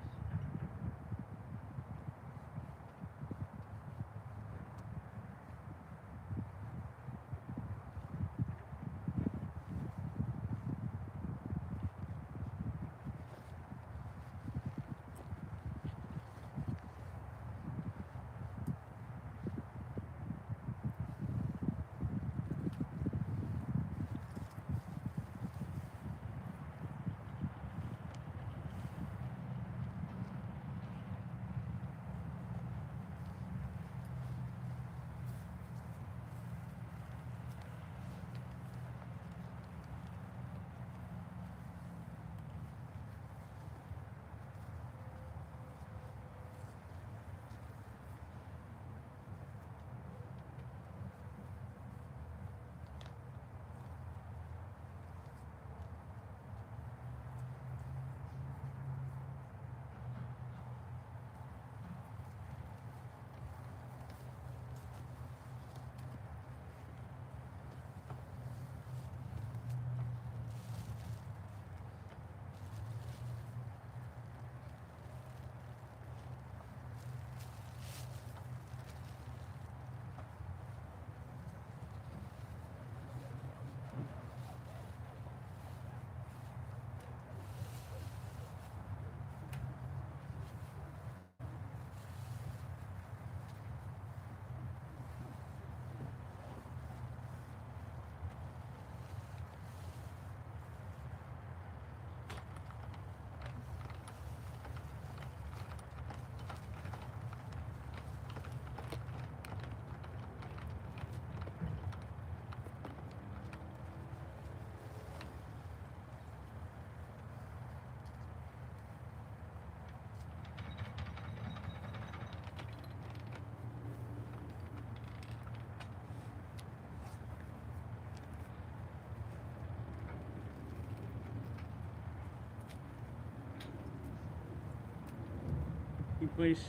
Speaker 1: We place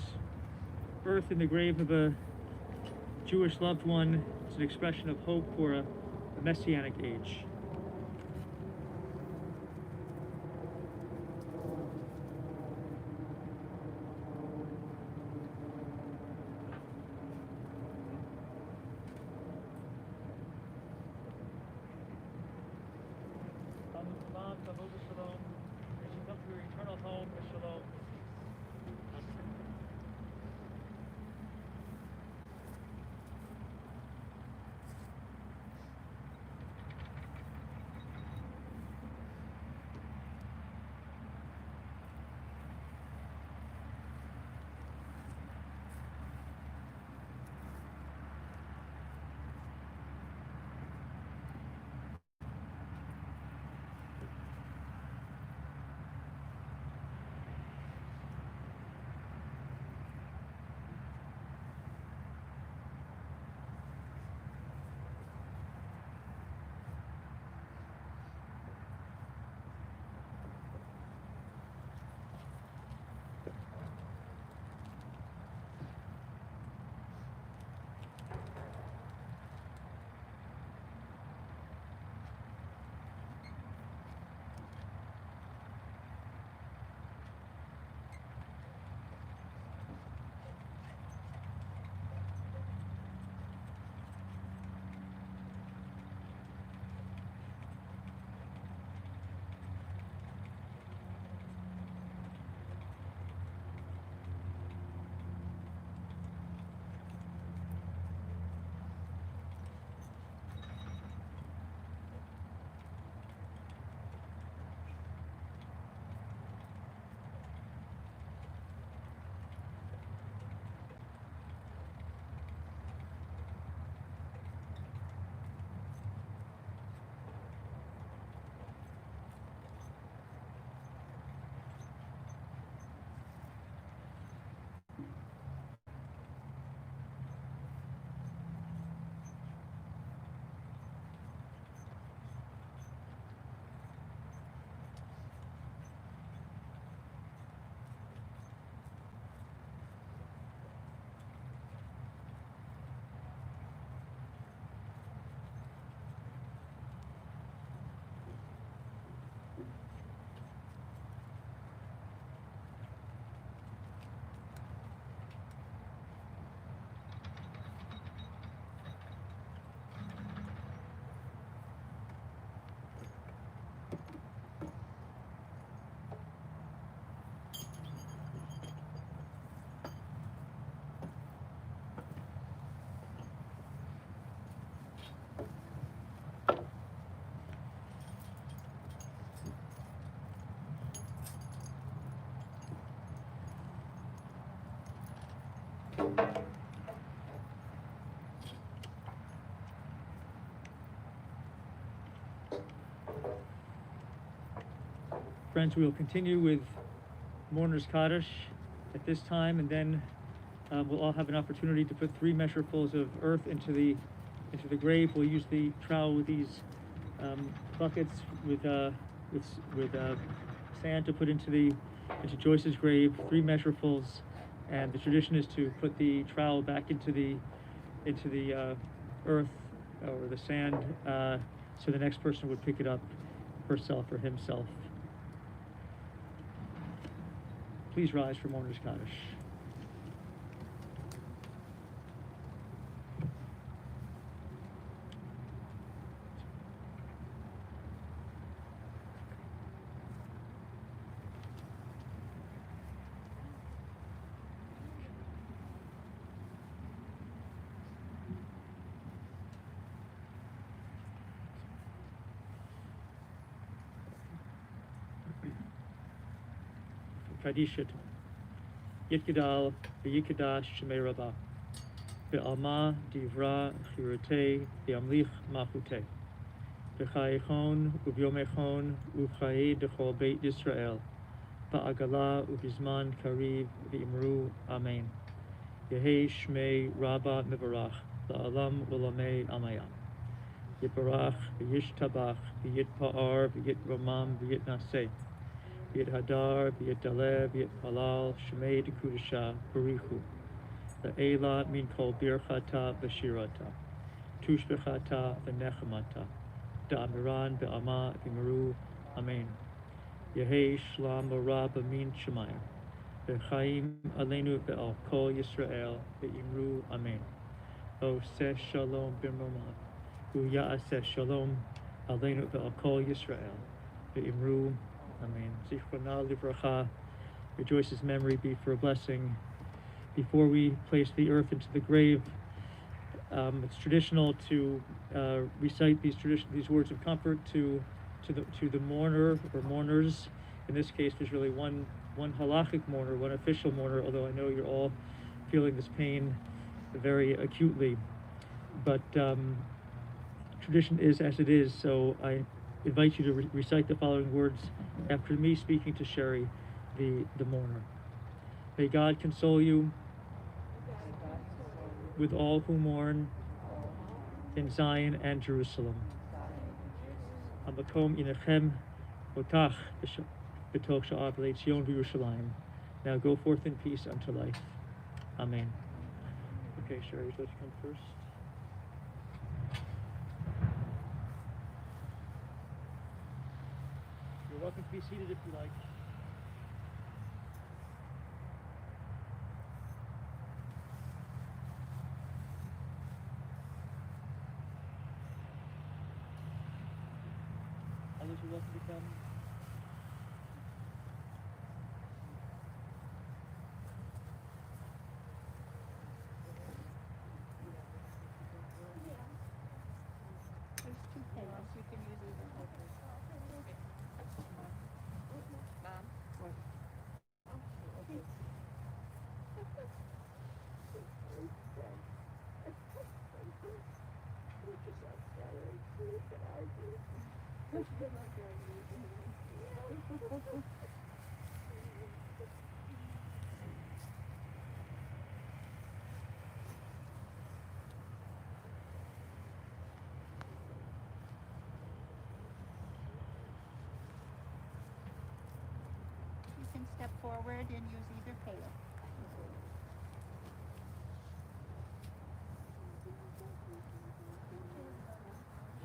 Speaker 1: earth in the grave of a Jewish loved one. It's an expression of hope for a messianic age. As you come to your eternal home, shalom. Friends, we will continue with Mourner's Kaddish at this time, and then we'll all have an opportunity to put 3 measurefuls of earth into the grave. We'll use the trowel with these buckets with sand to put into Joyce's grave, 3 measurefuls, and the tradition is to put the trowel back into the earth or the sand, so the next person would pick it up herself or himself. Please rise for Mourner's Kaddish. Kadishat Yitgadal V'Yikadash Shemei Rabbah Be'alma Divra Chirute Be'amlich Machute B'chayechon U'Byomechon U'Chaye Dechol Beit Yisrael Ba'agala U'Bizman Kariv V'Imru Amen Yehei Shmei Rabbah Mivarach La'alam U'Lamei Amayam Yiparach V'Yishtabach V'Yitpa'ar V'Yitramam V'Yitnaseh V'yit Hadar, V'yit Daleh, V'yit Halal, Shemei Dekudesha, Barichu, La'ela min kol birchata v'shirata, Tushbechata v'nechamata, Da'amiran be'ama v'miru, Amen. Yehei shlam bara b'min shemayim, V'chaim aleinu be'al kol Yisrael, V'imru, Amen. O seh shalom b'mromah, U'ya'aseh shalom aleinu be'al kol Yisrael, V'imru, Amen. Zichronah livracha. May Joyce's memory be for a blessing. Before we place the earth into the grave, it's traditional to recite these words of comfort to the mourner or mourners. In this case, there's really one halachic mourner, one official mourner. Although I know you're all feeling this pain very acutely, but tradition is as it is. So I invite you to recite the following words after me speaking to Sherry, the mourner. May God console you with all who mourn in Zion and Jerusalem. Amakom inechem otach b'toch sha'av le'tzion v'Yerushalayim. Now go forth in peace unto life. Amen. Okay, Sherry, you're supposed to come first. You're welcome to be seated if you like. Others are welcome to come.
Speaker 3: There's 2 pillows. You can use either. Mom? What? You can step forward and use either pail.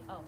Speaker 3: Oh.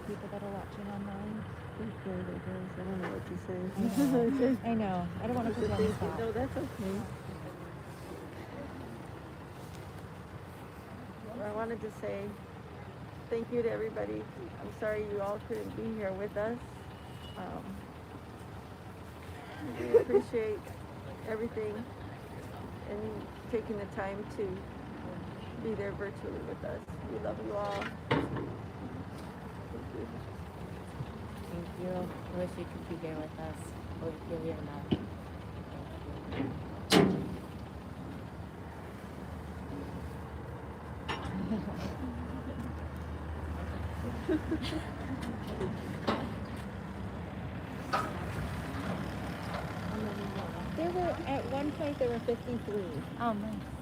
Speaker 4: People that are watching online. I don't know what to say. I know. I don't want to put you on the spot.
Speaker 5: No, that's okay. I wanted to say thank you to everybody. I'm sorry you all couldn't be here with us. We appreciate everything and you taking the time to be there virtually with us. We love you all.
Speaker 11: Thank you. I wish you could be here with us, but we feel you're not.
Speaker 4: There were, at one point, there were 53.
Speaker 11: Oh, nice.